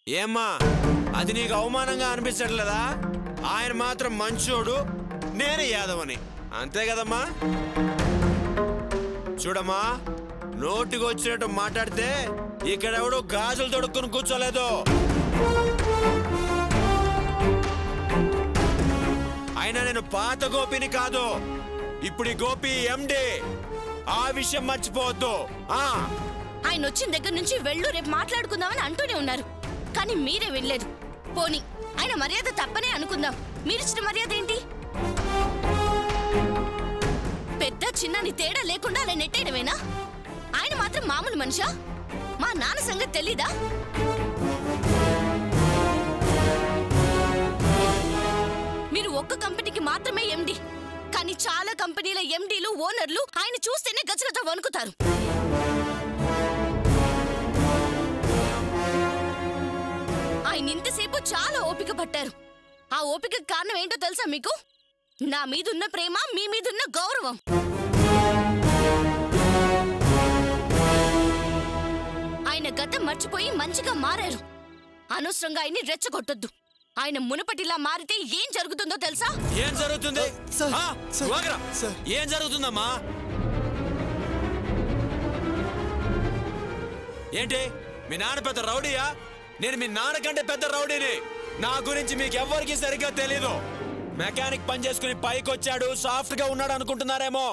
ఏమ్మా అది నీకు అవమానంగా అనిపించట్లేదా? ఆయన మాత్రం మంచోడు, నేను యాదవని, అంతే కదమ్మా? చూడమ్మా, నోటికి వచ్చినట్టు మాట్లాడితే ఇక్కడెవడో గాజులు తొడుక్కుని కూర్చోలేదు. అయినా నేను పాత గోపిని కాదు, ఇప్పుడు ఈ గోపి ఎండి. ఆ విషయం మర్చిపోవద్దు. ఆయన వచ్చిన దగ్గర నుంచి వెళ్ళు, రేపు మాట్లాడుకుందామని అంటూనే ఉన్నారు, కానీ మీరే వెళ్ళలేదు. పోనీ ఆయన మర్యాద తప్పనే అనుకుందాం, మీరిచ్చిన మర్యాద ఏంటి? పెద్ద చిన్నని తేడా లేకుండా అలా నెట్టేయడమేనా? ఆయన మాత్రం మామూలు మనిషా? మా నాన్న సంగతి తెలీదా? మీరు ఒక్క కంపెనీకి మాత్రమే ఎండి, కానీ చాలా కంపెనీల ఎండీలు ఓనర్లు ఆయన చూస్తేనే గజగజ వణుకుతారు. ఆయన ఇంతసేపు చాలా ఓపిక పట్టారు. ఆ ఓపిక కారణం ఏంటో తెలుసా మీకు? నా మీదున్న ప్రేమ, మీ మీదున్న గౌరవం. ఆయన గతం మర్చిపోయి మంచిగా మారారు. అనవసరంగా ఆయన్ని రెచ్చగొట్టొద్దు. ఆయన మునుపటిలా మారితే ఏం జరుగుతుందో తెలుసా? ఏం జరుగుతుంది? ఏం జరుగుతుందమ్మా? ఏంటి మీ నాన్న పెద్ద రౌడీయా? నేను మీ నాన్న కంటే పెద్ద రౌడీని. నా గురించి మీకు ఎవ్వరికి సరిగ్గా తెలీదు. మెకానిక్ పని చేసుకుని పైకి వచ్చాడు, సాఫ్ట్ గా ఉన్నాడు అనుకుంటున్నారేమో.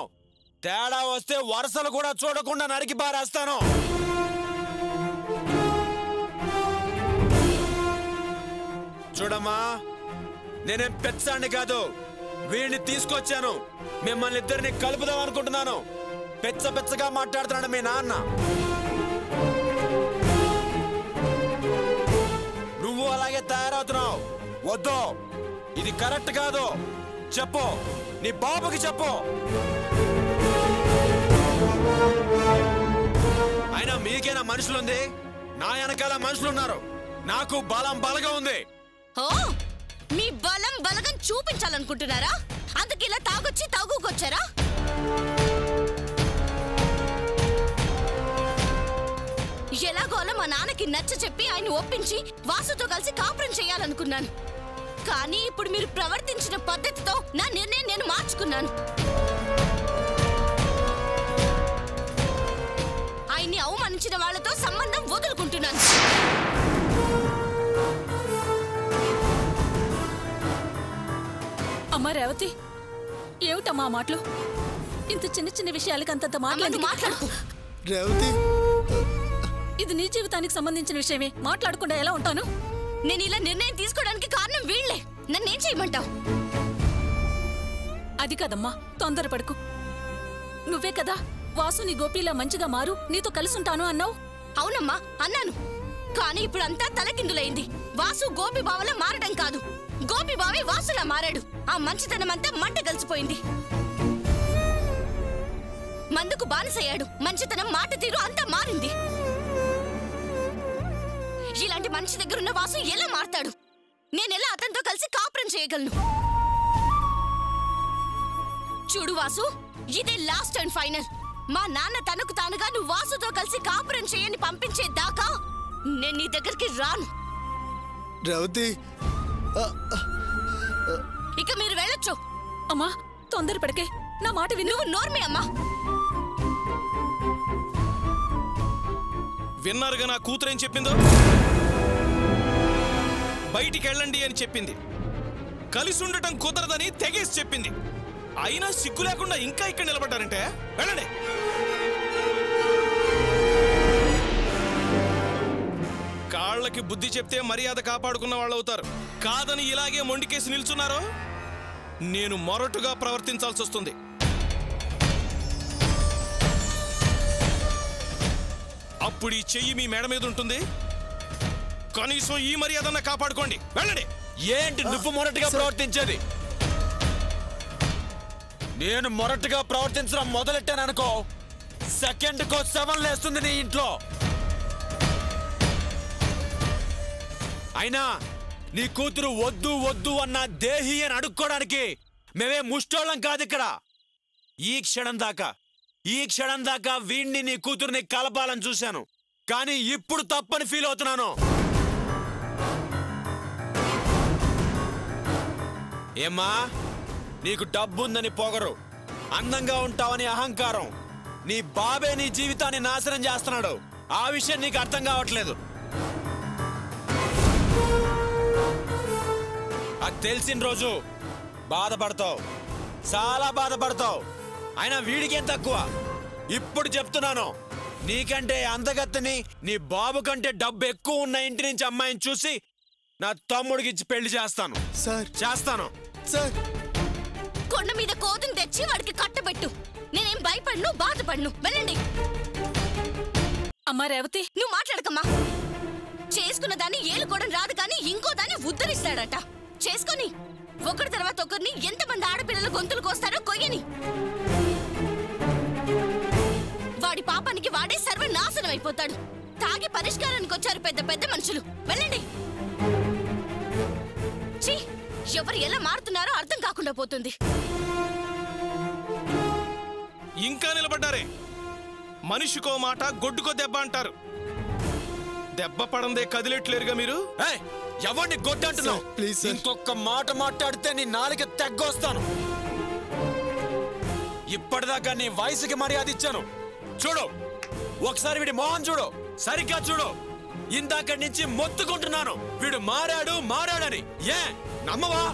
తేడా వస్తే వరుసలు కూడా చూడకుండా నరికి పారేస్తాను. చూడమ్మా, నేనేం పెచ్చాన్ని కాదు, వీడిని తీసుకొచ్చాను. మిమ్మల్ని ఇద్దరిని కలుపుదాం అనుకుంటున్నాను. పెచ్చగా మాట్లాడుతున్నాడు మీ నాన్న. నువ్వు అలాగే తయారవుతున్నావు. వద్దు, ఇది కరెక్ట్ కాదు. చెప్పు, నీ బాబుకి చెప్పు. అయినా మీకేనా మనుషులుంది? నా వెనకాల మనుషులున్నారు. నాకు బలం బలగా ఉంది. ఓ, మీ బలం బలగం చూపించాలనుకుంటున్నారా? అందుకే ఇలా తాగొచ్చి తాగుకొచ్చారా? ఎలాగోలా మా నాన్నకి నచ్చ చెప్పి ఆయన ఒప్పించి వాసుతో కలిసి కాపురం చేయాలనుకున్నాను. కానీ ఇప్పుడు మీరు ప్రవర్తించిన పద్ధతితో నా నిర్ణయం నేను మార్చుకున్నాను. ఆయన్ని అవమానించిన వాళ్ళతో సంబంధం వదులుకుంటున్నాను. అమ్మా రేవతి, ఏమిటమ్మా మాటలు? ఇంత చిన్న చిన్న విషయాలకి అంతంత మాట్లాడు. రేవతి, ఇది నీ జీవితానికి సంబంధించిన విషయమే. మాట్లాడకుండా ఎలా ఉంటాను? నేను ఇలా నిర్ణయం తీసుకోవడానికి కారణం వీళ్లే. నన్నేం చేయమంటావు? అది కదమ్మా, తొందరపడకు. నువ్వే కదా వాసు నీ గోపిలా మంచిగా మారు, నీతో కలిసుంటాను అన్నావు. అవునమ్మా, అన్నాను. కానీ ఇప్పుడు అంతా తలకిందులైంది. వాసు గోపి బావలా మారడం కాదు, గోపి బావే వాసులా మారాడు. ఆ మంచితనం అంతా మంట కలిసిపోయింది. మందుకు బానిసయ్యాడు. మంచితనం, మాట తీరు అంతా మారింది. ఇలాంటి మనిషి దగ్గరున్న వాసు ఎలా మారతాడు? నేనెలా అతనితో కలిసి కాపురం చేయగలను? చూడు వాసు, ఇదే లాస్ట్ అండ్ ఫైనల్. మా నాన్న తనకు తానుగా నువ్వు వాసుతో కలిసి కాపురం చేయని పంపించే దాకా నేను నీ దగ్గరికి రాను. రేవతి, ఇక మీరు వెళ్ళొచ్చు. అమ్మా తొందరపడకే, నా మాట విను. నువ్వు నోర్మే అమ్మా. విన్నారుగా నా కూతురేం చెప్పిందో? బయటికి వెళ్ళండి అని చెప్పింది. కలిసి ఉండటం కుదరదని తెగేసి చెప్పింది. అయినా సిగ్గు లేకుండా ఇంకా ఇక్కడ నిలబడ్డారంటే వెళ్ళండి. కాళ్ళకి బుద్ధి చెప్తే మర్యాద కాపాడుకున్న వాళ్ళు అవుతారు. కాదని ఇలాగే మొండికేసి నిల్చున్నారో నేను మొరటుగా ప్రవర్తించాల్సి వస్తుంది. అప్పుడు ఈ చెయ్యి మీ మెడ మీద ఉంటుంది. కనీసం ఈ మర్యాదన్న కాపాడుకోండి. వెళ్ళండి. ఏంటి నువ్వు మొరటుగా ప్రవర్తించేది? నేను మొరటుగా ప్రవర్తించడం మొదలెట్టాననుకో, సెకండ్కో 7 లేస్తుంది నీ ఇంట్లో. అయినా నీ కూతురు వద్దు వద్దు అన్న దేహి అని అడుక్కోవడానికి మేమే ముష్టోళ్ళం కాదు ఇక్కడ. ఈ క్షణం దాకా వీణ్ణి నీ కూతుర్ని కలపాలని చూశాను, కానీ ఇప్పుడు తప్పని ఫీల్ అవుతున్నాను. ఏమ్మా, నీకు డబ్బుందని పొగరు, అందంగా ఉంటావని అహంకారం. నీ బాబే నీ జీవితాన్ని నాశనం చేస్తున్నాడు. ఆ విషయం నీకు అర్థం కావట్లేదు. అది తెలిసిన రోజు బాధపడతావు, చాలా బాధపడతావు. అయినా వీడికేం తక్కువ? ఇప్పుడు చెప్తున్నాను, నీకంటే అందగత్తని, నీ బాబు కంటే డబ్బు ఎక్కువ ఉన్న ఇంటి నుంచి అమ్మాయిని చూసి నా తమ్ముడికి ఇచ్చి పెళ్లి చేస్తాను. సార్ చేస్తాను. సార్ కొండ మీద కోతిని తెచ్చి వాడికి కట్టబెట్టు. నేనేం భయపడను, బాధపడను. వెళ్ళండి. అమ్మా రేవతి, నువ్వు మాట్లాడకమ్మా. చేసుకున్న దాన్ని ఏలుకోవడం రాదు కానీ ఇంకో దాన్ని ఉద్ధరిస్తాడట. చేసుకొని ఒకరి తర్వాత ఒకరిని ఎంతమంది ఆడపిల్లల గొంతులు కోస్తారో కొయ్యని. వాడి పాపానికి వాడే సర్వనాశనం అయిపోతాడు. తాగి పరిష్కారానికి వచ్చారు పెద్ద పెద్ద మనుషులు. వెళ్ళండి. ఛీ, ఎవరు ఎలా మారుతున్నారో అర్థం కాకుండా పోతుంది. ఇంకా నిలబడ్డారే? మనిషికో మాట గొడ్డుకో దెబ్బ అంటారు. దెబ్బ పడందే కదిలేట్లేరుగా మీరు. ఎవరిని గొడ్డంటున్నావు? Sir, please sir. ఇంకొక మాట మాట్లాడితే నీ నాలుక తెగ్గొస్తాను. ఇప్పటిదాకా నీ వయసుకి మర్యాద ఇచ్చాను. చూడు, ఒకసారి వీడి మొహం చూడు, సరిగ్గా చూడు. ఇందాక నుంచి మొత్తుకుంటున్నాను, వీడు మారాడని. ఏ నమ్మవా?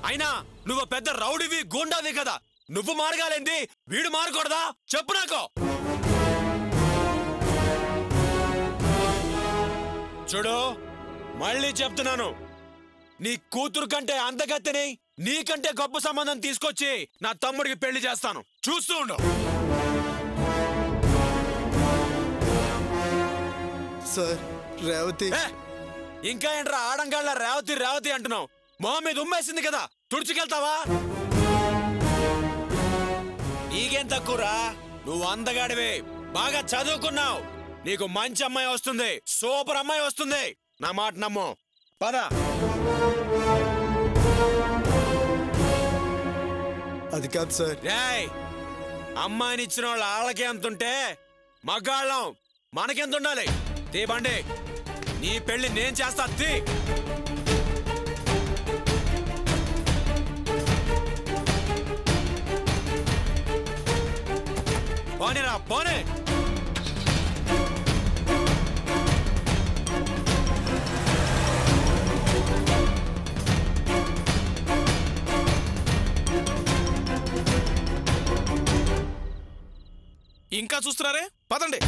అయినా నువ్వు పెద్ద రౌడీవి, గూండావి కదా. నువ్వు మారగాలేంది, వీడు మారకూడదా? చెప్పు నాకు. చూడు, మళ్ళీ చెప్తున్నాను, నీ కూతురు కంటే అందగత్తెని, నీకంటే గొప్ప సంబంధం తీసుకొచ్చి నా తమ్ముడికి పెళ్లి చేస్తాను. చూస్తూ ఉండు. సార్ రేవతి. ఇంకా ఏంట్రా ఆడంగాళ్ళ రేవతి అంటున్నావు? మొహం మీద ఉమ్మేసింది కదా, తుడుచుకెళ్తావా? నీకేం తక్కువరా? నువ్వు అందగాడివే, బాగా చదువుకున్నావు. నీకు మంచి అమ్మాయి వస్తుంది, సూపర్ అమ్మాయి వస్తుంది. నా మాట నమ్ము. పద. అది కాదు సార్. రేయ్, అమ్మాయిని ఇచ్చిన వాళ్ళు వాళ్ళకే అంతుంటే మగాళ్ళం మనకెంత ఉండాలి? తీబండి, నీ పెళ్లి నేను చేస్తా. తీ. పోనీరా, పోనీ. ఇంకా చూస్తున్నారే? పదండి.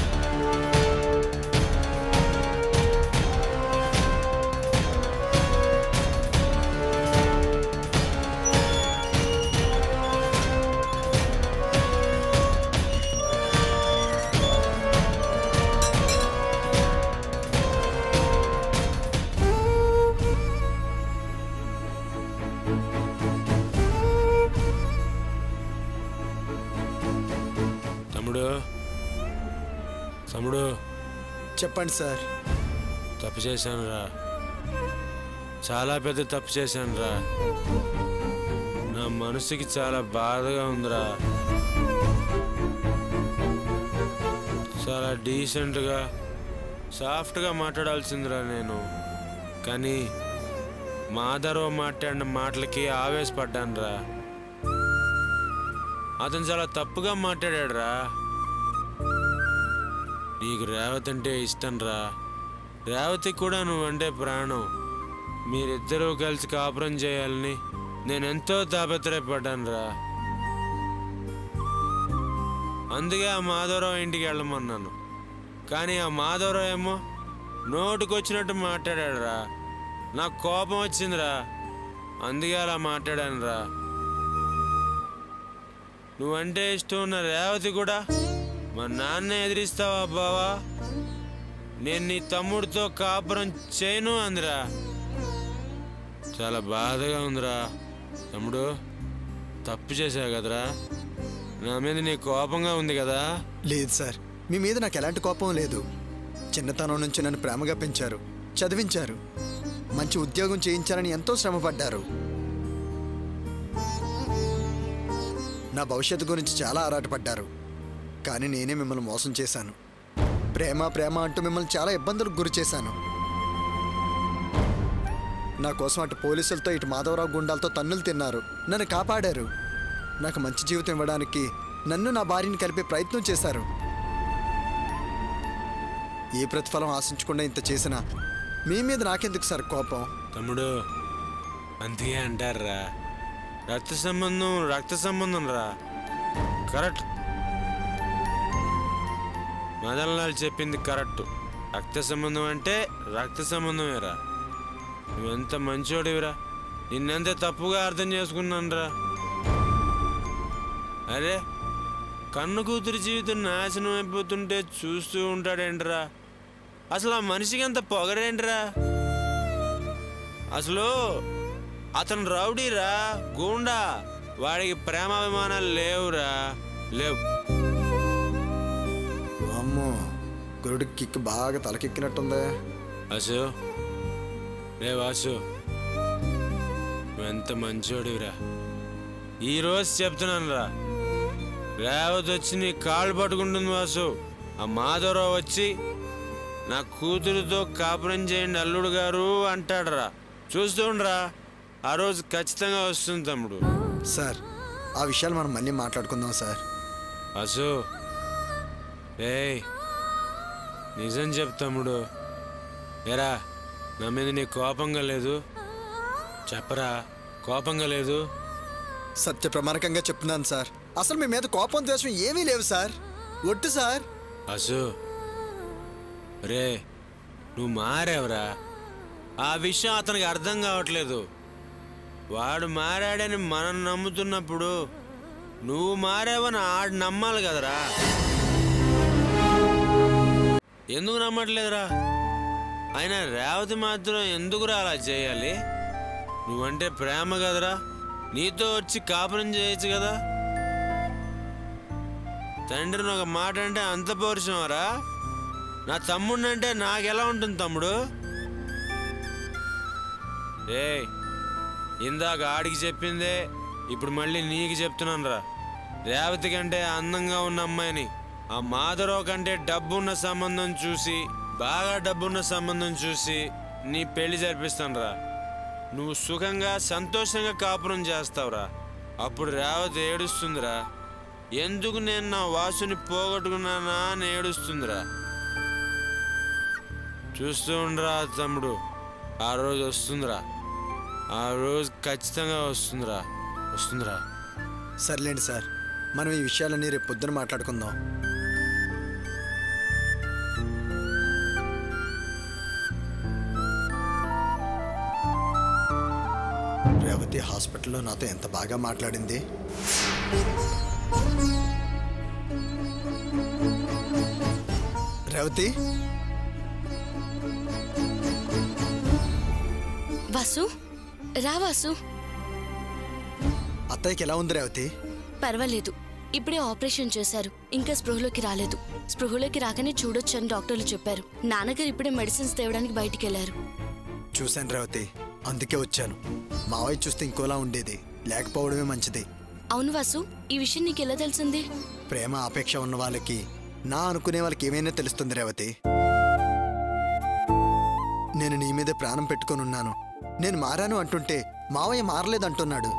తమ్ముడు, చెప్పండి సార్. తప్పు చేశానురా, చాలా పెద్ద తప్పు చేశానురా. నా మనసుకి చాలా బాధగా ఉందిరా. చాలా డీసెంట్గా, సాఫ్ట్గా మాట్లాడాల్సిందిరా నేను. కానీ మాధవ మాట్లాడిన మాటలకి ఆవేశపడ్డానురా. అతను చాలా తప్పుగా మాట్లాడాడురా. నీకు రేవతి అంటే ఇష్టం రా. రేవతి కూడా నువ్వంటే ప్రాణం. మీరిద్దరూ కలిసి కాపురం చేయాలని నేనెంతో తాపత్రయపడ్డాను రా. అందుకే ఆ మాధవరావు ఇంటికి వెళ్ళమన్నాను. కానీ ఆ మాధవరావు ఏమో నోటుకొచ్చినట్టు మాట్లాడాడు రా. నాకు కోపం వచ్చిందిరా, అందుకే అలా మాట్లాడాను రా. నువ్వంటే ఇష్టం ఉన్న రేవతి కూడా మా నాన్న ఎదిరిస్తావా బావా? నేను నీ తమ్ముడితో కాపురం చేయను అందిరా. చాలా బాధగా ఉందిరా. తమ్ముడు, తప్పు చేసావు కదరా. నా మీద నీ కోపంగా ఉంది కదా? లేదు సార్, మీ మీద నాకు ఎలాంటి కోపం లేదు. చిన్నతనం నుంచి నన్ను ప్రేమగా పెంచారు, చదివించారు, మంచి ఉద్యోగం చేయించాలని ఎంతో శ్రమపడ్డారు. నా భవిష్యత్తు గురించి చాలా ఆరాటపడ్డారు. కానీ నేనే మిమ్మల్ని మోసం చేశాను. ప్రేమ ప్రేమ అంటూ మిమ్మల్ని చాలా ఇబ్బందులకు గురి చేశాను. నా కోసం అటు పోలీసులతో ఇటు మాధవరావు గుండాలతో తన్నులు తిన్నారు, నన్ను కాపాడారు. నాకు మంచి జీవితం ఇవ్వడానికి నన్ను నా భార్యని కలిపే ప్రయత్నం చేశారు. ఏ ప్రతిఫలం ఆశించకుండా ఇంత చేసినా మీ మీద నాకెందుకు సార్ కోపం? తమ్ముడు, అంతే అంటారా, రక్త సంబంధం రా. కరెక్ట్, మదన్లాల్ చెప్పింది కరెక్ట్. రక్త సంబంధం అంటే రక్త సంబంధమేరా. నువ్వెంత మంచోడివిరా, నిన్నెంత తప్పుగా అర్థం చేసుకున్నాను రా. అరే, కన్ను కూతురి జీవితం నాశనం అయిపోతుంటే చూస్తూ ఉంటాడేంట్రా? అసలు ఆ మనిషికి అంత పొగరేంట్రా? అసలు అతను రౌడీరా, గూండా. వాడికి ప్రేమాభిమానాలు లేవురా, లేవు. అమ్మో, గురుడికి కిక్కు బాగా తలకెక్కినట్టుందే. వాసు, రే వాసు, నువ్వెంత మంచోడివిరా. ఈరోజు చెప్తున్నాను రా, రేవతి వచ్చి నీ కాళ్ళు పట్టుకుంటుంది వాసు. ఆ మాధవరావు వచ్చి నా కూతురుతో కాపురం చేయండి అల్లుడు గారు అంటాడురా. చూస్తుండ్రా, ఆ రోజు ఖచ్చితంగా వస్తుంది తమ్ముడు. సార్, ఆ విషయాలు మనం మళ్ళీ మాట్లాడుకుందాం సార్. వాసు, ఏయ్, నిజం చెప్తాముడు. ఏరా, నా మీద నీ కోపంగా లేదు? చెప్పరా, కోపంగా లేదు? సత్య ప్రమాణకంగా చెప్తున్నాను సార్, అసలు మీ మీద కోపం ద్వేషం ఏమీ లేవు సార్. ఒట్టు సార్. వాసు, రే, నువ్వు మారావురా. ఆ విషయం అతనికి అర్థం కావట్లేదు. వాడు మారాడని మనం నమ్ముతున్నప్పుడు నువ్వు మారావని ఆడు నమ్మాలి కదరా. ఎందుకు నమ్మట్లేదురా? అయినా రేవతి మాత్రం ఎందుకురా అలా చేయాలి? నువ్వంటే ప్రేమ కదరా, నీతో వచ్చి కాపురం చేయొచ్చు కదా. తండ్రిని ఒక మాట అంటే అంత పౌరుషమరా? నా తమ్ముడిని అంటే నాకెలా ఉంటుంది తమ్ముడు? ఏయ్, ఇందాక ఆడికి చెప్పిందే ఇప్పుడు మళ్ళీ నీకు చెప్తున్నాను రా. రేవతి కంటే అందంగా ఉన్న అమ్మాయిని ఆ మాధవరావు కంటే డబ్బున్న సంబంధం చూసి, బాగా డబ్బున్న సంబంధం చూసి నీ పెళ్లి జరిపిస్తాను రా. నువ్వు సుఖంగా సంతోషంగా కాపురం చేస్తావురా. అప్పుడు రేవతి ఏడుస్తుందిరా, ఎందుకు నేను నా వాసుని పోగొట్టుకున్నానా అని ఏడుస్తుందిరా. చూస్తూ ఉండరా తమ్ముడు, ఆ రోజు వస్తుందిరా. ఆ రోజు ఖచ్చితంగా వస్తుందిరా, వస్తుందిరా. సర్లేండి సార్, మనం ఈ విషయాలన్నీ రేపు పొద్దున మాట్లాడుకుందాం. రేవతి హాస్పిటల్లో నాతో ఎంత బాగా మాట్లాడింది. రేవతి, వాసు, రా వాసు. అత్తయ్యకి ఎలా ఉంది రేవతి? పర్వాలేదు, ఇప్పుడే ఆపరేషన్ చేశారు, ఇంకా స్పృహలోకి రాలేదు. స్పృహలోకి రాగానే చూడొచ్చని డాక్టర్లు చెప్పారు. నాన్నగారు ఇప్పుడే మెడిసిన్స్ తేవడానికి బయటికి వెళ్ళారు. చూశాను రేవతి, అందుకే వచ్చాను. మావయ్య చూస్తే ఇంకోలా ఉండేది, లేకపోవడమే మంచిది. అవును వాసు, ఈ విషయం నీకు ఎలా తెలిసింది? ప్రేమ అపేక్ష ఉన్న వాళ్ళకి, నా అనుకునే వాళ్ళకి ఏమైనా తెలుస్తుంది రేవతి. నేను నీ మీద ప్రాణం పెట్టుకొని ఉన్నాను. నేను మారాను అంటుంటే మావయ్య మారలేదంటున్నాడు.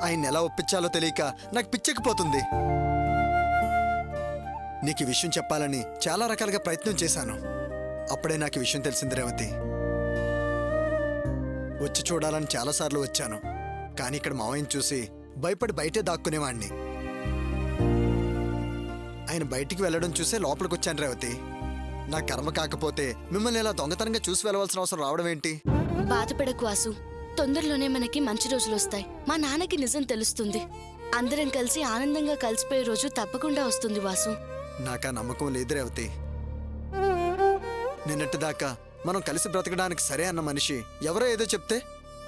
ఆయన ఎలా ఒప్పించాలో తెలియక నాకు పిచ్చెక్కిపోతుంది. నీకు ఈ విషయం చెప్పాలని చాలా రకాలుగా ప్రయత్నం చేశాను. అప్పుడే నాకు ఈ విషయం తెలిసింది రేవతి. వచ్చి చూడాలని చాలాసార్లు వచ్చాను, కానీ ఇక్కడ మావయ్యని చూసి భయపడి బయటే దాక్కునేవాణ్ణి. ఆయన బయటికి వెళ్ళడం చూసే లోపలికి వచ్చాను రేవతి. నా కర్మ కాకపోతే మిమ్మల్ని ఇలా దొంగతనంగా చూసి వెళ్ళవలసిన అవసరం రావడం ఏంటి? బాధపడకు వాసు, తొందరలోనే మనకి మంచి రోజులు వస్తాయి. మా నాన్నకి నిజం తెలుస్తుంది. అందరం కలిసి ఆనందంగా కలిసిపోయే రోజు తప్పకుండా వస్తుంది వాసు. నాకా నమ్మకం లేదు రేవతి. నిన్నటిదాకా మనం కలిసి బ్రతకడానికి సరే అన్న మనిషి ఎవరో ఏదో చెప్తే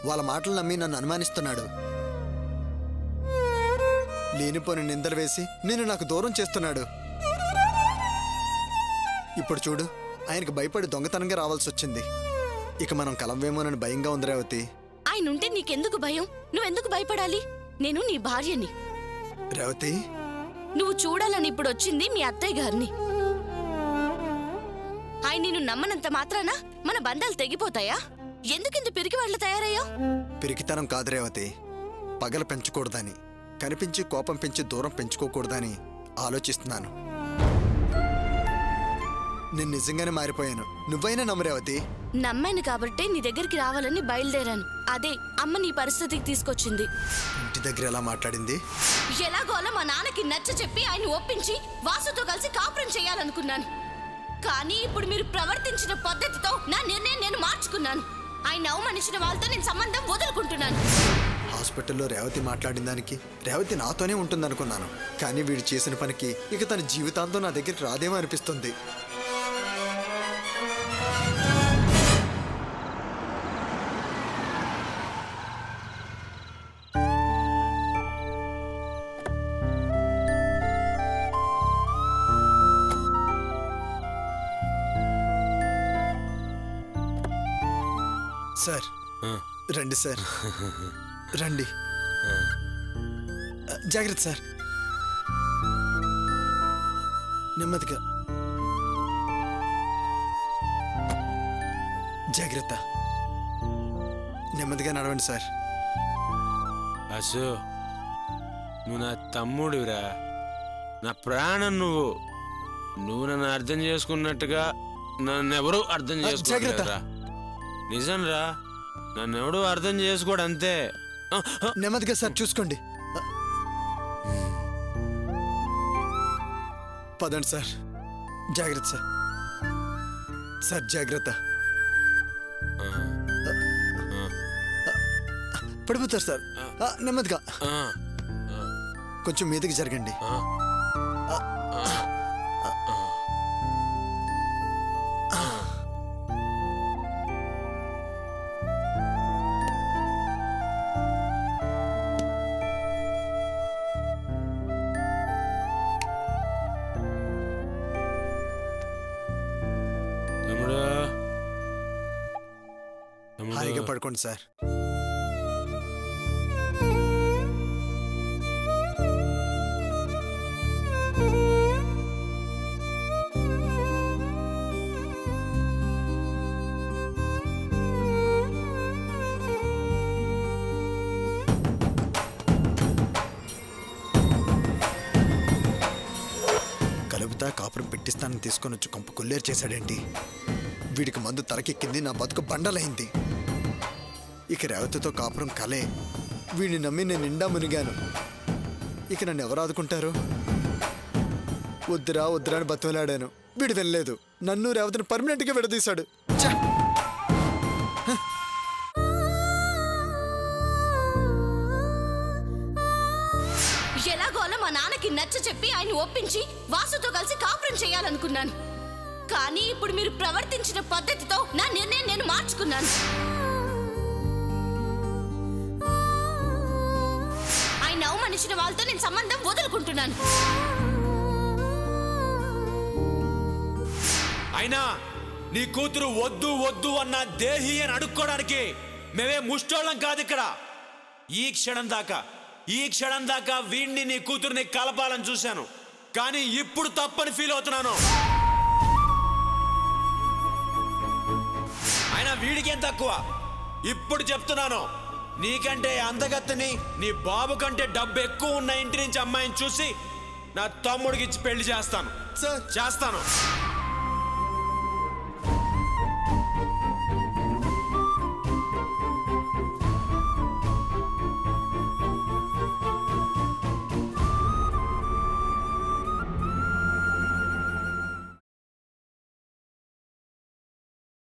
వాళ్ళ మాటలు నమ్మి నన్ను అనుమానిస్తున్నాడు. లేనిపోని నిందలు వేసి నేను నాకు దూరం చేస్తున్నాడు. ఇప్పుడు చూడు, ఆయనకు భయపడి దొంగతనంగా రావాల్సి వచ్చింది. ఇక మనం కలవేమోనని భయంగా ఉంది రేవతి. ఆయన ఉంటే నీకెందుకు భయం? నువ్వెందుకు భయపడాలి? నేను నీ భార్యని. రేవతి, నువ్వు చూడాలని ఇప్పుడు వచ్చింది మీ అత్తయ్య గారిని. ఆయన నిన్ను నమ్మనంత మాత్రాన మన బంధాలు తెగిపోతాయా? ఎందుకింత పిరికి వాళ్ళు తయారయ్యావు? పిరికితనం కాదు రేవతి, పగలు పెంచకూడదని, కనిపించి కోపం పెంచి దూరం పెంచుకోకూడదని ఆలోచిస్తున్నాను. నేను నిజంగానే మారిపోయాను. నువ్వైనా నమ్మరేవతి. నమ్మాను కాబట్టే నీ దగ్గరికి రావాలని బయలుదేరాను. అదే అమ్మ నీ పరిస్థితికి తీసుకొచ్చింది. ఇంటి దగ్గర ఎలా మాట్లాడింది? ఎలాగోలా మా నాన్నకి నచ్చ చెప్పి ఆయన ఒప్పించి వాసుతో కలిసి కాపురం చేయాలనుకున్నాను. కానీ ఇప్పుడు మీరు ప్రవర్తించిన పద్ధతితో నా నిర్ణయం నేను మార్చుకున్నాను. ఆయన అవమానించిన వాళ్ళతో నేను సంబంధం వదులుకుంటున్నాను. హాస్పిటల్లో రేవతి మాట్లాడిన దానికి రేవతి నాతోనే ఉంటుందనుకున్నాను. కానీ వీడు చేసిన పనికి ఇక తన జీవితాంతం నా దగ్గరికి రాదేమో అనిపిస్తుంది. సార్ రండి సార్, రండి. జాగ్రత్త సార్, నెమ్మదిగా జాగ్రత్త, నెమ్మదిగా నడవండి సార్. అసు, నువ్వు నా తమ్ముడివిరా, నా ప్రాణం. నువ్వు నన్ను అర్థం చేసుకున్నట్టుగా నన్నెవరూ అర్థం చేసుకోరా. నిజం రా, నన్నెవడూ అర్థం చేసుకోడు, అంతే. నెమ్మదిగా సార్, చూసుకోండి. పదండి సార్, జాగ్రత్త సార్. సార్ జాగ్రత్త, పడిపోతారు సార్. నెమ్మదిగా కొంచెం మీదకి జరగండి. హాయిగా పడుకోండి సార్. కలుపుతా కాపురం పెట్టిస్తానని తీసుకొని వచ్చి కొంప కొల్లేరు చేశాడేంటి? వీడికి మందు తలకెక్కింది, నా బతుకు బండలైంది. ఇక రేవతితో కాపురం కలే. వీడిని నమ్మి నేను నిండా మునిగాను. ఇక నన్ను ఎవరు ఆదుకుంటారు? వద్దురా వద్దురా అని బతులాడాను. వీడు వెళ్ళలేదు. నన్ను రేవతిని పర్మనెంట్గా విడదీశాడు. ఎలాగోలా మా నాన్నకి నచ్చ చెప్పి ఆయన ఒప్పించి వాసుతో కలిసి కాపురం చేయాలనుకున్నాను. కానీ ఇప్పుడు మీరు ప్రవర్తించిన పద్ధతితో నా నిర్ణయం నేను మార్చుకున్నాను. ఆయన అవమానించిన వాళ్ళతో నేను సంబంధం వదులుకుంటున్నాను. అయినా నీ కూతురు వద్దు వద్దు అన్న దేహి అని అడుక్కోవడానికి మేమే ముష్టోళ్ళం కాదు ఇక్కడ. ఈ క్షణం దాకా వీడిని నీ కూతురుని కలపాలని చూశాను. కానీ ఇప్పుడు తప్పని ఫీల్ అవుతున్నాను. అయినా వీడికేం తక్కువ? ఇప్పుడు చెప్తున్నాను, నీకంటే అందగత్తని, నీ బాబు కంటే డబ్బు ఎక్కువ ఉన్న ఇంటి నుంచి అమ్మాయిని చూసి నా తమ్ముడికి ఇచ్చి పెళ్లి చేస్తాను.